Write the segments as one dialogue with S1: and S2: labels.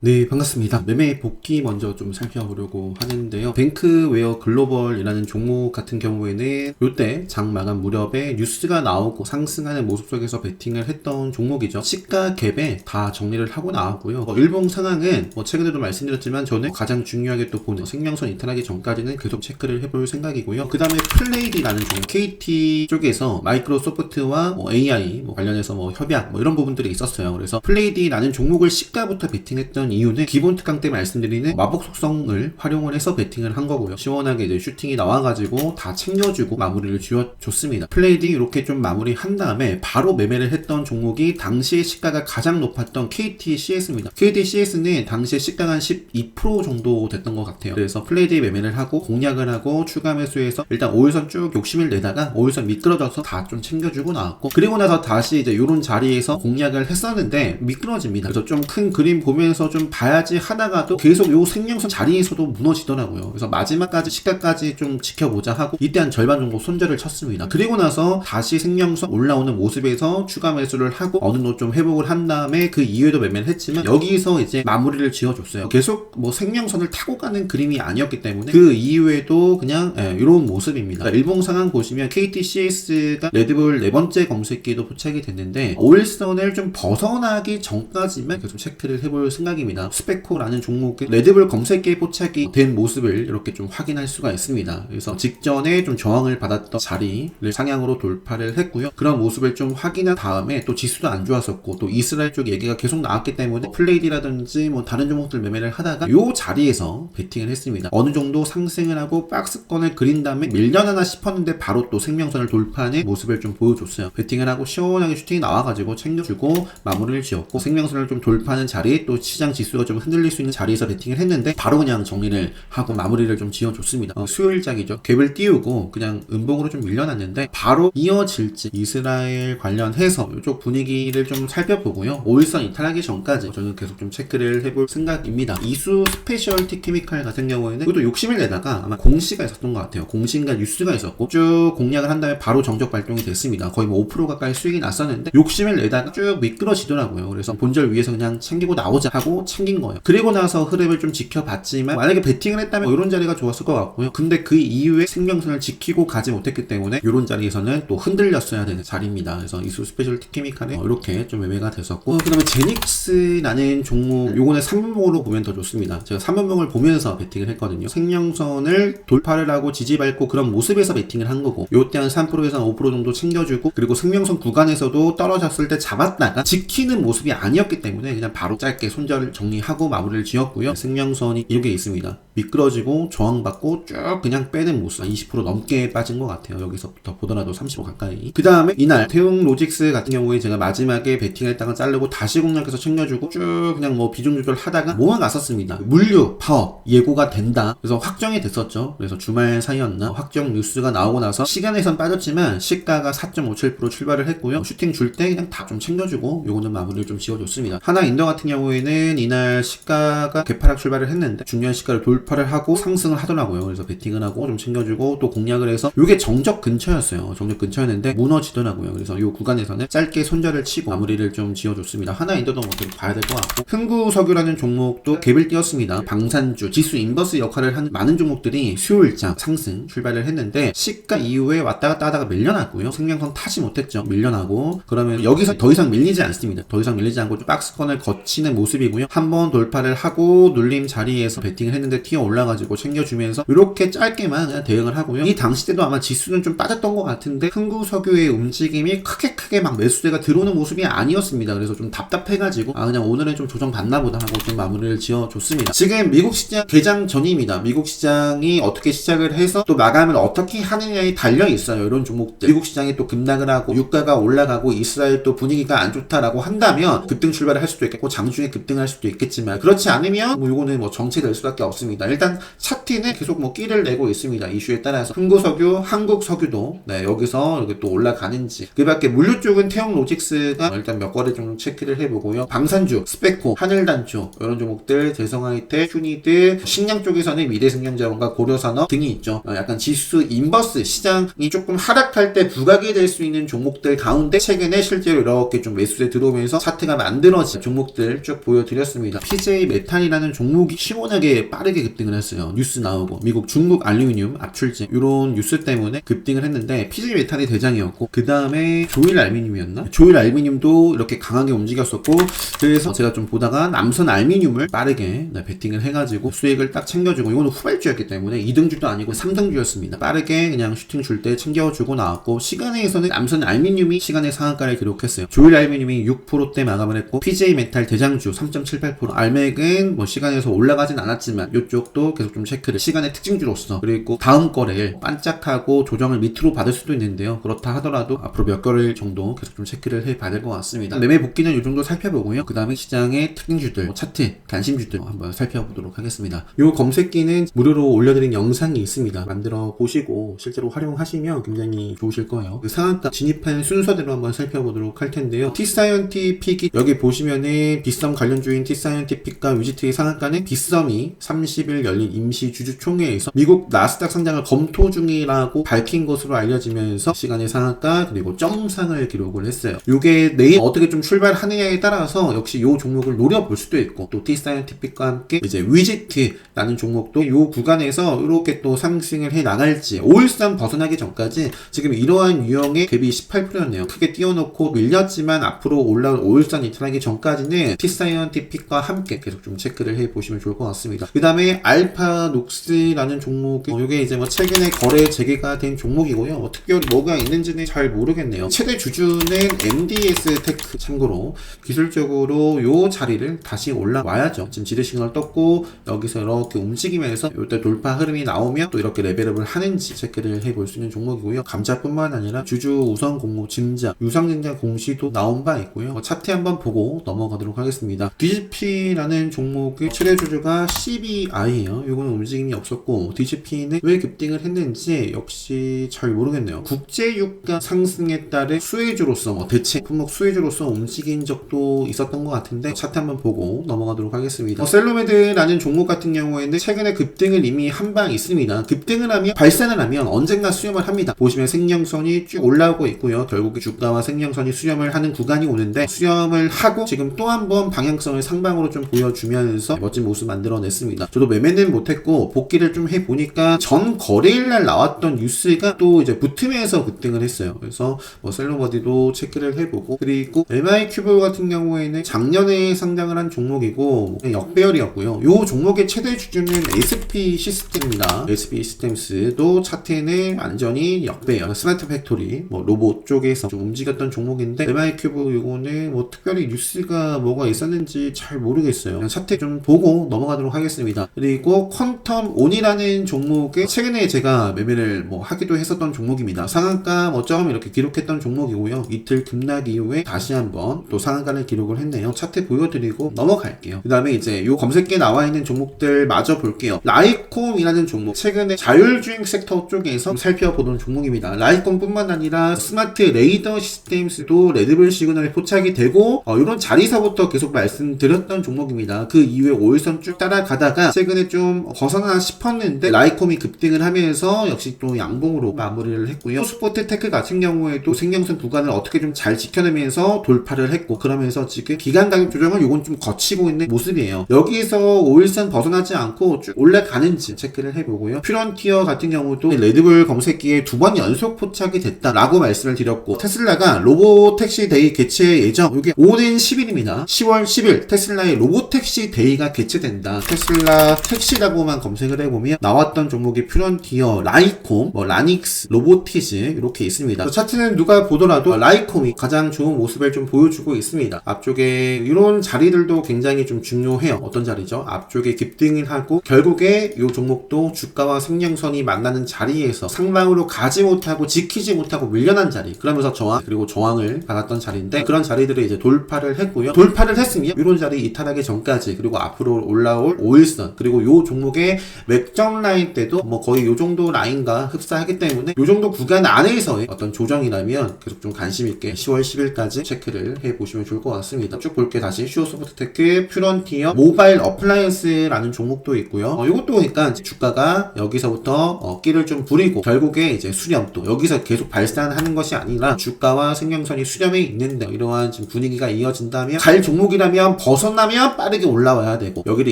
S1: 네, 반갑습니다. 매매 복귀 먼저 좀 살펴보려고 하는데요. 뱅크웨어 글로벌이라는 종목 같은 경우에는 이때 장 마감 무렵에 뉴스가 나오고 상승하는 모습 속에서 베팅을 했던 종목이죠. 시가 갭에 다 정리를 하고 나왔고요. 일봉 상황은 최근에도 말씀드렸지만 저는 가장 중요하게 또 보는 생명선 이탈하기 전까지는 계속 체크를 해볼 생각이고요. 그 다음에 플레이디라는 종목, KT 쪽에서 마이크로소프트와 AI 관련해서 협약 이런 부분들이 있었어요. 그래서 플레이디라는 종목을 시가부터 베팅했던 이유는 기본 특강 때 말씀드리는 마법 속성을 활용을 해서 베팅을 한 거고요. 시원하게 이제 슈팅이 나와가지고 다 챙겨주고 마무리를 지어줬습니다. 플레이디 이렇게 좀 마무리한 다음에 바로 매매를 했던 종목이 당시에 시가가 가장 높았던 KTCS입니다. KTCS는 당시에 시가가 한 12% 정도 됐던 것 같아요. 그래서 플레이디 매매를 하고 공략을 하고 추가 매수해서 일단 5일선 쭉 욕심을 내다가 5일선 미끄러져서 다 좀 챙겨주고 나왔고, 그리고 나서 다시 이제 이런 자리에서 공략을 했었는데 미끄러집니다. 그래서 좀 큰 그림 보면서 좀 봐야지 하다가도 계속 요 생명선 자리에서도 무너지더라고요. 그래서 마지막까지 시가까지 좀 지켜보자 하고 이때 한 절반 정도 손절을 쳤습니다. 그리고 나서 다시 생명선 올라오는 모습에서 추가 매수를 하고 어느 정도 좀 회복을 한 다음에 그 이후에도 매매를 했지만 여기서 이제 마무리를 지어줬어요. 계속 생명선을 타고 가는 그림이 아니었기 때문에 그 이후에도 그냥 이런 모습입니다. 그러니까 일봉 상황 보시면 KTCS가 레드불 네 번째 검색기도 포착이 됐는데 5일선을 좀 벗어나기 전까지만 계속 체크를 해볼 생각입니다. 스페코라는 종목의 레드불 검색기에 포착이 된 모습을 이렇게 좀 확인할 수가 있습니다. 그래서 직전에 좀 저항을 받았던 자리를 상향으로 돌파를 했고요. 그런 모습을 좀 확인한 다음에 또 지수도 안 좋았었고 또 이스라엘 쪽 얘기가 계속 나왔기 때문에 플레이디라든지 다른 종목들 매매를 하다가 요 자리에서 베팅을 했습니다. 어느 정도 상승을 하고 박스권을 그린 다음에 밀려나나 싶었는데 바로 또 생명선을 돌파하는 모습을 좀 보여줬어요. 베팅을 하고 시원하게 슈팅이 나와가지고 챙겨주고 마무리를 지었고, 생명선을 좀 돌파하는 자리, 또 시장 지수가 좀 흔들릴 수 있는 자리에서 베팅을 했는데 바로 그냥 정리를 하고 마무리를 좀 지어줬습니다. 수요일장이죠. 갭을 띄우고 그냥 음봉으로 좀 밀려났는데 바로 이어질지 이스라엘 관련해서 이쪽 분위기를 좀 살펴보고요. 5일선 이탈하기 전까지 저는 계속 좀 체크를 해볼 생각입니다. 이수 스페셜티 케미칼 같은 경우에는 이것도 욕심을 내다가 아마 공시가 있었던 것 같아요. 공시인가 뉴스가 있었고 쭉 공략을 한 다음에 바로 정적 발동이 됐습니다. 거의 5% 가까이 수익이 났었는데 욕심을 내다가 쭉 미끄러지더라고요. 그래서 본절 위에서 그냥 챙기고 나오자 하고 챙긴 거예요. 그리고 나서 흐름을 좀 지켜봤지만 만약에 베팅을 했다면 이런 자리가 좋았을 것 같고요. 근데 그 이후에 생명선을 지키고 가지 못했기 때문에 이런 자리에서는 또 흔들렸어야 되는 자리입니다. 그래서 이수 스페셜티 케미칼에 이렇게 좀 매매가 됐었고, 그 다음에 제닉스라는 종목, 요거는 3분봉으로 보면 더 좋습니다. 제가 3분봉을 보면서 베팅을 했거든요. 생명선을 돌파를 하고 지지밟고 그런 모습에서 베팅을 한 거고, 요때 한 3%에서 5% 정도 챙겨주고, 그리고 생명선 구간에서도 떨어졌을 때 잡았다가 지키는 모습이 아니었기 때문에 그냥 바로 짧게 손절을 정리하고 마무리를 지었고요. 생명선이 이렇게 있습니다. 미끄러지고 저항받고 쭉 그냥 빼는 모습, 20% 넘게 빠진 것 같아요. 여기서부터 보더라도 35 가까이. 그 다음에 이날 태웅로직스 같은 경우에 제가 마지막에 베팅했다가 자르고 다시 공략해서 챙겨주고 쭉 그냥 비중 조절 하다가 모아갔었습니다. 물류 파업 예고가 된다, 그래서 확정이 됐었죠. 그래서 주말 사이였나 확정 뉴스가 나오고 나서 시간에선 빠졌지만 시가가 4.57% 출발을 했고요. 슈팅 줄 때 그냥 다 좀 챙겨주고 요거는 마무리를 좀 지어줬습니다. 하나인더 같은 경우에는 이날 시가가 개파락 출발을 했는데 중요한 시가를 돌파를 하고 상승을 하더라고요. 그래서 베팅을 하고 좀 챙겨주고 또 공략을 해서 요게 정적 근처였어요. 정적 근처였는데 무너지더라고요. 그래서 요 구간에서는 짧게 손절을 치고 마무리를 좀 지어줬습니다. 하나인더도 계속 봐야 될 것 같고, 흥구석유라는 종목도 갭을 띄웠습니다. 방산주 지수 인버스 역할을 하는 많은 종목들이 수요일장 상승 출발을 했는데 시가 이후에 왔다 갔다 하다가 밀려났고요. 생명선 타지 못했죠. 밀려나고, 그러면 여기서 더 이상 밀리지 않습니다. 더 이상 밀리지 않고 박스권을 거치는 모습이고요. 한번 돌파를 하고 눌림 자리에서 베팅을 했는데 튀어 올라가지고 챙겨주면서 이렇게 짧게만 그냥 대응을 하고요. 이 당시 때도 아마 지수는 좀 빠졌던 것 같은데 흥구석유의 움직임이 크게 막 매수세가 들어오는 모습이 아니었습니다. 그래서 좀 답답해가지고 그냥 오늘은 좀 조정 받나 보다 하고 좀 마무리를 지어줬습니다. 지금 미국 시장 개장 전입니다. 미국 시장이 어떻게 시작을 해서 또 마감을 어떻게 하느냐에 달려있어요. 이런 종목들. 미국 시장이 또 급락을 하고 유가가 올라가고 이스라엘 또 분위기가 안 좋다라고 한다면 급등 출발을 할 수도 있겠고 장중에 급등할 수도 있겠지만, 그렇지 않으면 요거는 정체될 수밖에 없습니다. 일단 차트는 계속 끼를 내고 있습니다. 이슈에 따라서 흥구석유, 한국석유도 여기서 이렇게 또 올라가는지, 그 밖에 물류 쪽은 태영로직스가 일단 몇 거래 좀 체크를 해보고요. 방산주, 스페코, 하늘단초 이런 종목들, 대성하이텍, 휴니드, 식량 쪽에서는 미래생명자원과 고려산업 등이 있죠. 약간 지수 인버스 시장이 조금 하락할 때 부각이 될 수 있는 종목들 가운데 최근에 실제로 이렇게 좀 매수세 들어오면서 차트가 만들어진 종목들 쭉 보여드렸습니다. 하였습니다. PJ 메탈이라는 종목이 시원하게 빠르게 급등을 했어요. 뉴스 나오고 미국 중국 알루미늄 압출제 이런 뉴스 때문에 급등을 했는데 PJ 메탈이 대장이었고 그 다음에 조일 알루미늄이었나? 조일 알루미늄도 이렇게 강하게 움직였었고 그래서 제가 좀 보다가 남선 알루미늄을 빠르게 베팅을 해가지고 수익을 딱 챙겨주고 이거는 후발주였기 때문에 2등주도 아니고 3등주였습니다. 빠르게 그냥 슈팅 줄 때 챙겨주고 나왔고 시간에서는 남선 알루미늄이 시간의 상한가를 기록했어요. 조일 알루미늄이 6%대 마감을 했고 PJ 메탈 대장주 3.78%, 알맥은 뭐 시간에서 올라가진 않았지만 이쪽도 계속 좀 체크를 시간의 특징주로서 그리고 다음 거래일 반짝하고 조정을 밑으로 받을 수도 있는데요. 그렇다 하더라도 앞으로 몇 개월 정도 계속 좀 체크를 해 받을 것 같습니다. 매매 복귀는 이 정도 살펴보고요. 그 다음에 시장의 특징주들, 차트, 관심주들 한번 살펴보도록 하겠습니다. 이 검색기는 무료로 올려드린 영상이 있습니다. 만들어 보시고 실제로 활용하시면 굉장히 좋으실 거예요. 그 상한가 진입한 순서대로 한번 살펴보도록 할 텐데요. T사이언티픽이 여기 보시면은 빗썸 관련주인 T사이언티픽과 위지트의 상한가는 빗썸이 30일 열린 임시 주주총회에서 미국 나스닥 상장을 검토 중이라고 밝힌 것으로 알려지면서 시간의 상한가 그리고 점상을 기록을 했어요. 이게 내일 어떻게 좀 출발하느냐에 따라서 역시 이 종목을 노려볼 수도 있고 또 T사이언티픽과 함께 이제 위지트라는 종목도 이 구간에서 이렇게 또 상승을 해 나갈지 5일선 벗어나기 전까지 지금 이러한 유형의 갭이 18%였네요. 크게 띄워놓고 밀렸지만 앞으로 올라올 5일선 이탈하기 전까지는 T사이언티픽과 함께 계속 좀 체크를 해보시면 좋을 것 같습니다. 그 다음에 알파녹스라는 종목이 이게 이제 뭐 최근에 거래 재개가 된 종목이고요. 특별히 뭐가 있는지는 잘 모르겠네요. 최대 주주는 MDS 테크 참고로 기술적으로 요 자리를 다시 올라와야죠. 지금 지드 시그널 떴고 여기서 이렇게 움직이면서 이때 돌파 흐름이 나오면 또 이렇게 레벨업을 하는지 체크를 해볼 수 있는 종목이고요. 감자뿐만 아니라 주주 우선 공모 증자, 유상증자 공시도 나온 바 있고요. 차트 한번 보고 넘어가도록 하겠습니다. DGP라는 종목의 최대 주주가 CBI예요. 이거는 움직임이 없었고 DGP는 왜 급등을 했는지 역시 잘 모르겠네요. 국제유가 상승에 따른 수혜주로서 대체 품목 수혜주로서 움직인 적도 있었던 것 같은데 차트 한번 보고 넘어가도록 하겠습니다. 셀로메드라는 종목 같은 경우에는 최근에 급등을 이미 한 방 있습니다. 급등을 하면 발산을 하면 언젠가 수렴을 합니다. 보시면 생명선이 쭉 올라오고 있고요. 결국 주가와 생명선이 수렴을 하는 구간이 오는데 수렴을 하고 지금 또 한 번 방향성을 상방으로 좀 보여주면서 멋진 모습 만들어냈습니다. 저도 매매는 못했고 복귀를 좀 해보니까 전 거래일날 나왔던 뉴스가 또 이제 붙으면서 급등을 했어요. 그래서 셀로버디도 체크를 해보고 그리고 MI큐브 같은 경우에는 작년에 상장을 한 종목이고 역배열이었고요. 이 종목의 최대 주주는 SP 시스템입니다. SP 시스템스도 차트에는 완전히 역배열, 스마트 팩토리, 로봇 쪽에서 좀 움직였던 종목인데 MI큐브 이거는 특별히 뉴스가 뭐가 있었는지 잘 모르겠어요. 그냥 차트 좀 보고 넘어가도록 하겠습니다. 그리고 퀀텀 온이라는 종목에 최근에 제가 매매를 하기도 했었던 종목입니다. 상한가 점 이렇게 기록했던 종목이고요. 이틀 급락 이후에 다시 한번 또 상한가를 기록을 했네요. 차트 보여드리고 넘어갈게요. 그 다음에 이제 요 검색기에 나와 있는 종목들 마저 볼게요. 라이콤이라는 종목, 최근에 자율주행 섹터 쪽에서 살펴보던 종목입니다. 라이콤뿐만 아니라 스마트 레이더 시스템스도 레드불 시그널에 포착이 되고 이런 자리서부터 계속 말씀드렸던 종목입니다. 그 이후에 5일선 쭉 따라가다가 최근에 좀 벗어나 싶었는데 라이콤이 급등을 하면서 역시 또 양봉으로 마무리를 했고요. 스포트 테크 같은 경우에도 생명선 구간을 어떻게 좀 잘 지켜내면서 돌파를 했고 그러면서 지금 기간 가격 조정을 요건 좀 거치고 있는 모습이에요. 여기서 5일선 벗어나지 않고 쭉 올라가는지 체크를 해보고요. 퓨런티어 같은 경우도 레드불 검색기에 2번 연속 포착이 됐다라고 말씀을 드렸고 테슬라가 로보택시 데이 개최 예정 이게 오는 10일입니다. 10월 10일 테슬라의 로보택시 데이가 개최된다. 테슬라 택시라고만 검색을 해보면 나왔던 종목이 퓨런티어, 라이콤, 라닉스, 로보티즈 이렇게 있습니다. 차트는 누가 보더라도 라이콤이 가장 좋은 모습을 좀 보여주고 있습니다. 앞쪽에 이런 자리들도 굉장히 좀 중요해요. 어떤 자리죠? 앞쪽에 급등을 하고 결국에 이 종목도 주가와 생명선이 만나는 자리에서 상방으로 가지 못하고 지키지 못하고 밀려난 자리, 그러면서 저항 그리고 저항을 받았던 자리인데 그런 자리들을 이제 돌파를 했고요. 돌파를 했으면 이런 자리 이탈하기 전까지 그리고 앞으로 올라올 5일선 그리고 이 종목의 맥점 라인 때도 거의 이 정도 라인과 흡사하기 때문에 이 정도 구간 안에서의 어떤 조정이라면 계속 좀 관심 있게 10월 10일까지 체크를 해보시면 좋을 것 같습니다. 쭉 볼게 다시 슈어소프트테크, 퓨런티어, 모바일 어플라이언스라는 종목도 있고요. 이것도 보니까 주가가 여기서부터 끼를 좀 부리고 결국에 이제 수렴 또 여기서 계속 발산하는 것이 아니라 주가와 생명선이 수렴에 있는데 이러한 지금 분위기가 이어진다면 갈 종목이라면 벗어나면 빠르게 올라와야 되고, 여기를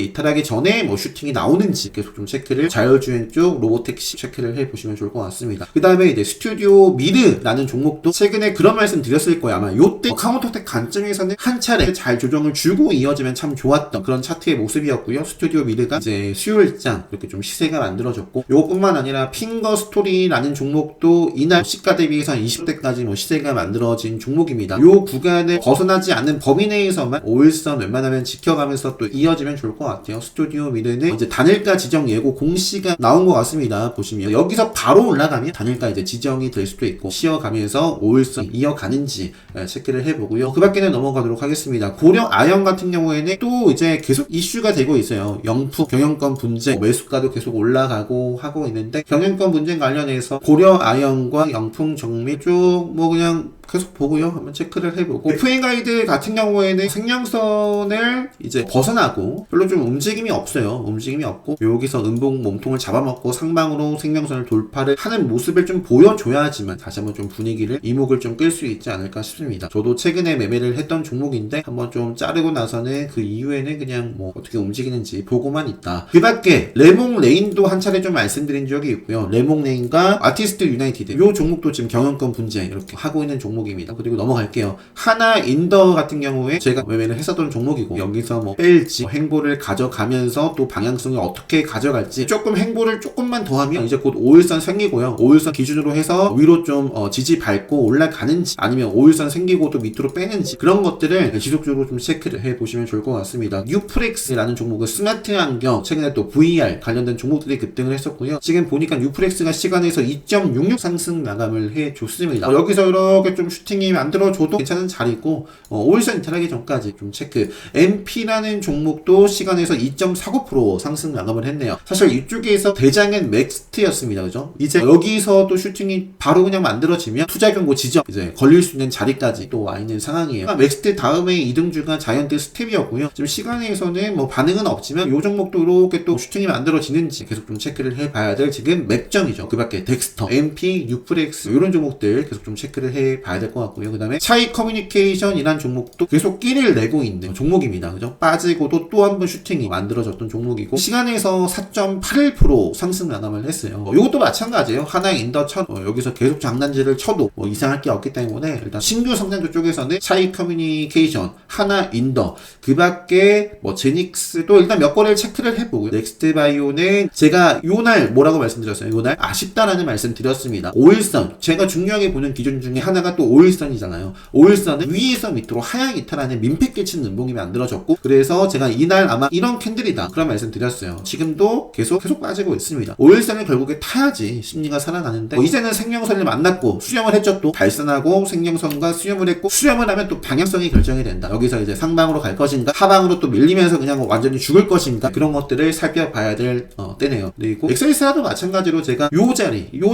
S1: 이탈하기 전에 뭐 슈팅이 나오는지 계속 좀 체크를, 자율주행 쪽 로보택시 체크를 해보시면 좋을 것 같습니다. 그 다음에 이제 스튜디오 미드라는 종목도 최근에 그런 말씀 드렸을 거예요. 아마 요때 카운터택 관점에서는 한 차례 잘 조정을 주고 이어지면 참 좋았던 그런 차트의 모습이었고요. 스튜디오 미드가 이제 수요일장 이렇게 좀 시세가 만들어졌고, 요것뿐만 아니라 핑거 스토리라는 종목도 이날 시가 대비해서 20대까지 뭐 시세가 만들어진 종목입니다. 요 구간을 벗어나지 않는 범위 내에서만 5일선 웬만하면 지켜가면서 또 이어지면 좋을 것 같아요. 스튜디오 미드는 이제 단일가 지정 예고 공시가 나온 것 같습니다. 보시면 여기서 바로 올라가면 단일가 이제 지정이 될 수도 있고, 쉬어가면서 5일선 이어가는지 체크를 해보고요. 그 밖에는 넘어가도록 하겠습니다. 고려 아연 같은 경우에는 또 이제 계속 이슈가 되고 있어요. 영풍 경영권 분쟁, 매수가도 계속 올라가고 하고 있는데, 경영권 분쟁 관련해서 고려 아연과 영풍 정밀 쪽 뭐 그냥 계속 보고요. 한번 체크를 해보고, FA 가이드 같은 경우에는 생명선을 이제 벗어나고 별로 좀 움직임이 없어요. 움직임이 없고, 여기서 음봉 몸통을 잡아먹고 상방으로 생명선을 돌파를 하는 모습을 좀 보여줘야지만 다시 한번 좀 분위기를, 이목을 좀 끌 수 있지 않을까 싶습니다. 저도 최근에 매매를 했던 종목인데 한번 좀 자르고 나서는 그 이후에는 그냥 뭐 어떻게 움직이는지 보고만 있다. 그 밖에 레몽 레인도 한 차례 좀 말씀드린 적이 있고요. 레몽 레인과 아티스트 유나이티드, 요 종목도 지금 경영권 분쟁 이렇게 하고 있는 종목입니다. 그리고 넘어갈게요. 하나 인더 같은 경우에 제가 매매를 했었던 종목이고, 여기서 뭐 뺄지 행보를 가져가면서 또 방향성을 어떻게 가져갈지, 조금 행보를 조금만 더 하면 이제 곧 5일선 생기고요. 5일선 기준으로 해서 위로 좀 지지 밟고 올라가는지, 아니면 5일선 생기고 또 밑으로 빼는지, 그런 것들을 지속적으로 좀 체크를 해보시면 좋을 것 같습니다. 뉴프렉스라는 종목은 스마트 안경, 최근에 또 VR 관련된 종목들이 급등을 했었고요. 지금 보니까 뉴프렉스가 시간에서 2.66 상승 마감을 해줬습니다. 여기서 이렇게 좀 슈팅이 만들어줘도 괜찮은 자리고, 5일선 이탈하기 전까지 좀 체크. MP라는 종목도 시간에서 2.49% 상승 마감을 했네요. 사실 이쪽에서 대장은 맥스트였습니다. 그죠? 이제 여기서 또 슈팅이 바로 그냥 만들어지면 투자 경고 지정 이제 걸릴 수 있는 자리까지 또 와 있는 상황이에요. 맥스트 다음에 이등주가 자이언트 스텝이었고요. 지금 시간에서는 뭐 반응은 없지만 요 종목도 이렇게 또 슈팅이 만들어지는지 계속 좀 체크를 해봐야 될 지금 맥점이죠. 그 밖에 덱스터, MP, 뉴프렉스 이런 종목들 계속 좀 체크를 해봐야 될 것 같고요. 그 다음에 차이 커뮤니케이션이란 종목도 계속 끼를 내고 있는 종목입니다. 그죠? 빠지고도 또 한 번 슈팅이 만들어졌던 종목이고, 시간에서 4.81% 상승 마감을 했어요. 이것도 마찬가지예요. 하나 인더 여기서 계속 장난질을 쳐도 뭐 이상할 게 없기 때문에, 일단 신규 성장주 쪽에서는 차이 커뮤니케이션, 하나 인더, 그 밖에 뭐 제닉스도 일단 몇 거래를 체크를 해보고요. 넥스트 바이오는 제가 요날 뭐라고 말씀드렸어요? 요날 아쉽다라는 말씀 드렸습니다. 5일선, 제가 중요하게 보는 기준 중에 하나가 또 5일선이잖아요. 5일선은 위에서 밑으로 하향 이탈하는 민폐 끼치는 음봉이 만들어졌고, 그래서 제가 이날 아마 이런 캔들이다 그런 말씀 드렸어요. 지금도 계속 빠지고 있습니다. 5일선을 결국에 타야지 심리가 살아나는데, 이제는 생명선을 만났고 수렴을 했죠. 또 발산하고 생명선과 수렴을 했고, 수렴을 하면 또 방향성이 결정이 된다. 여기서 이제 상방으로 갈 것인가, 하방으로 또 밀리면서 그냥 완전히 죽을 것인가, 그런 것들을 살펴봐야 될 때네요. 그리고 엑셀사도 마찬가지로 제가 요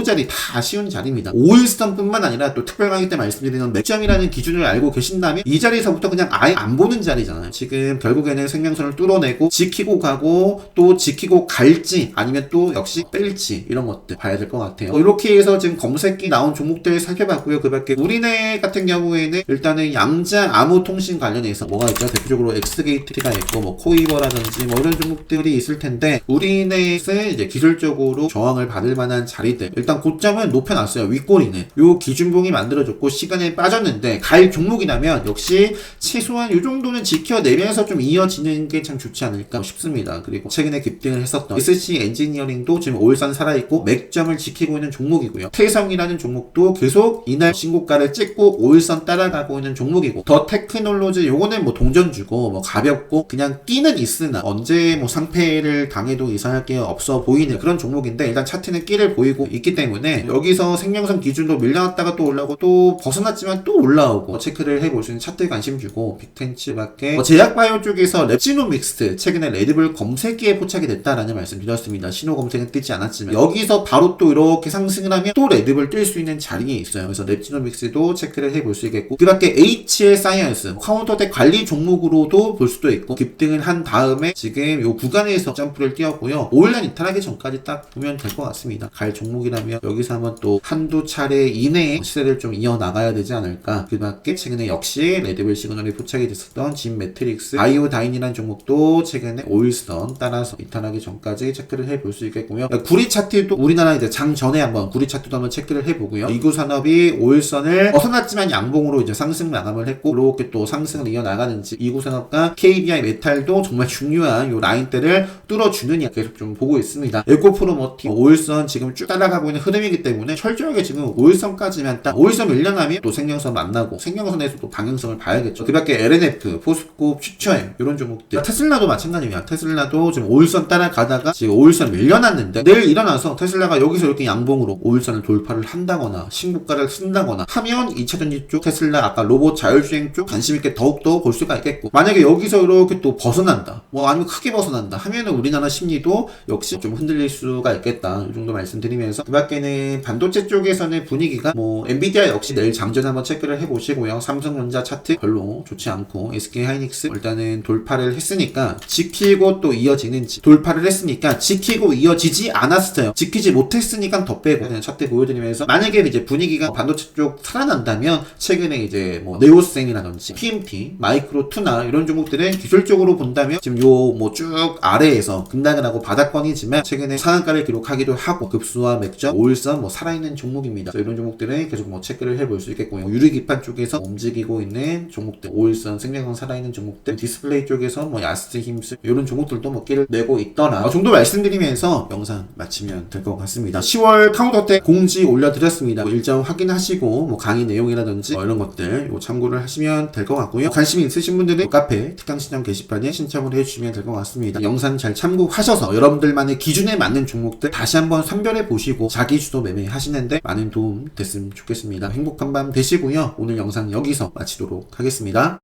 S1: 자리 다 아쉬운 자리입니다. 5일선뿐만 아니라 또 특별 강의 때 말씀드리는 맥점이라는 기준을 알고 계신다면 이 자리에서부터 그냥 아예 안 보는 자리잖아요. 지금 결국에는 생명선을 뚫어내고 지키고 가고, 또 지키고 갈지 아니면 또 역시 뺄지, 이런 것들 봐야 될 것 같아요. 이렇게 해서 지금 검색기 나온 종목들 살펴봤고요. 그 밖에 우리네 같은 경우에는 일단은 양자 암호통신 관련해서 뭐가 있죠? 대표적으로 엑스게이트가 있고, 뭐 코이버라든지 뭐 이런 종목들이 있을 텐데, 우리네에서 이제 기술적으로 저항을 받을 만한 자리들, 일단 고점은 높여놨어요. 윗꼬리는 요 기준봉이 만들어졌고 시간에 빠졌는데, 갈 종목이라면 역시 최소한 요 정도는 지켜내면서 좀 이어지는 게 참 좋지 않을까 싶습니다. 그리고 최근에 급등을 했었던 SC 엔지니어링도 지금 5일선 살아있고 맥점을 지키고 있는 종목이고요. 태성이라는 종목도 계속 이날 신고가를 찍고 5일선 따라가고 있는 종목이고, 더 테크놀로지 요거는 뭐 동전주고 뭐 가볍고 그냥 끼는 있으나 언제 뭐 상패를 당해도 이상할 게 없어 보이는 그런 종목인데, 일단 차트는 끼를 보이고 있기 때문에 여기서 생명선 기준으로 밀려났다가 또 올라오고 또 벗어났지만 또 올라오고 체크를 해볼 수 있는 차트 관심 주고, 빅텐츠밖에 제약바이오 쪽에서 랩지노믹스 최근에 레드불 검색기에 포착이 됐다라는 말씀 드렸습니다. 신호 검색은 뜨지 않았지만 여기서 바로 또 이렇게 상승을 하면 또 레드불 뜰 수 있는 자리에 있어요. 그래서 랩지노믹스도 체크를 해볼 수 있겠고, 그 밖에 HL 사이언스 카운터텍 관리 종목으로도 볼 수도 있고, 급등을 한 다음에 지금 요 구간에서 점프를 뛰었고요. 5일날 이탈하기 전까지 딱 보면 될 것 같습니다. 갈 종목이라면 여기서 한번 또 한두 차례 이내에 시세를 좀 이어나가야 되지 않을까. 그 밖에 최근에 역시 레드불 시그널이 포착이 됐었던 진 매트릭스, 바이오다인이라는 종목도 최근에 5일선 따라서 이탈하기 전까지 체크를 해볼 수 있겠고요. 구리 차트도 우리나라 이제 장 전에 한번 구리 차트도 한번 체크를 해보고요. 이구산업이 5일선을 벗어났지만 양봉으로 이제 상승 마감을 했고, 이렇게 또 상승을 이어나가는지, 이구산업과 KBI 메탈도 정말 중요한 요 라인대를 뚫어주느냐 계속 좀 보고 있습니다. 에코프로머티 5일선 지금 쭉 따라가고 있는 흐름이기 때문에 철저하게 지금 5일선까지만 딱 5일선 밀려나면 또 생명선 만나고, 생명선에서 또 방향성을 봐야겠죠. 그 밖에 LNF, 포스코, 퓨처엠 이런 종목들, 테슬라도 마찬가지입니다. 테슬라도 지금 5일선 따라가다가 지금 5일선 밀려났는데, 내일 일어나서 테슬라가 여기서 이렇게 양봉으로 5일선을 돌파를 한다거나 신고가를 쓴다거나 하면 2차전지 쪽 테슬라, 아까 로봇 자율주행 쪽 관심있게 더욱더 볼 수가 있겠고, 만약에 여기서 이렇게 또 벗어난다, 뭐 아니면 크게 벗어난다 하면은 우리나라 심리도 역시 좀 흔들릴 수가 있겠다, 이 정도 말씀드리면서, 그 밖에는 반도체 쪽에서는 분위기가 뭐 엔비디아 역시 내일 장전 한번 체크를 해보시고요. 삼성전자 차트 별로 좋지 않고, SK하이닉스 일단은 돌파를 했으니까 지키고 또 이어지는지, 돌파를 했으니까 지키고 이어지지 않았어요. 지키지 못했으니까 더 빼고, 그냥 차트 보여드리면서, 만약에 이제 분위기가 반도체 쪽 살아난다면 최근에 이제 뭐 네오센이라든지 PMT, 마이크로투나 이런 종목들은 기술적으로 본다면 지금 요 뭐 쭉 아래에서 급락을 하고 바닥권이지만 최근에 상한가를 기록하기도 하고, 급수와 맥점 5일선 뭐 살아있는 종목입니다. 이런 종목들은 계속 뭐 체크를 해볼 수 있겠고요. 유리기판 쪽에서 움직이고 있는 종목들, 5일선 생명선 살아있는 종목들, 디스플레이 쪽에서 뭐 야스트 힘스 이런 종목들도 뭐 끼를 내고 있더라 정도 말씀드리면서 영상 마치면 될 것 같습니다. 10월 카운터 때 공지 올려드렸습니다. 뭐 일정 확인하시고 뭐 강의 내용이라든지 뭐 이런 것들 요 참고를 하시면 될 것 같고요. 관심 있으신 분들은 카페 특강신청 게시판에 신청을 해주시면 될 것 같습니다. 영상 잘 참고하셔서 여러분들만의 기준에 맞는 종목들 다시 한번 선별해 보시고 자기 주도 매매 하시는데 많은 도움 됐으면 좋겠습니다. 행복한 밤 되시고요. 오늘 영상 여기서 마치도록 하겠습니다.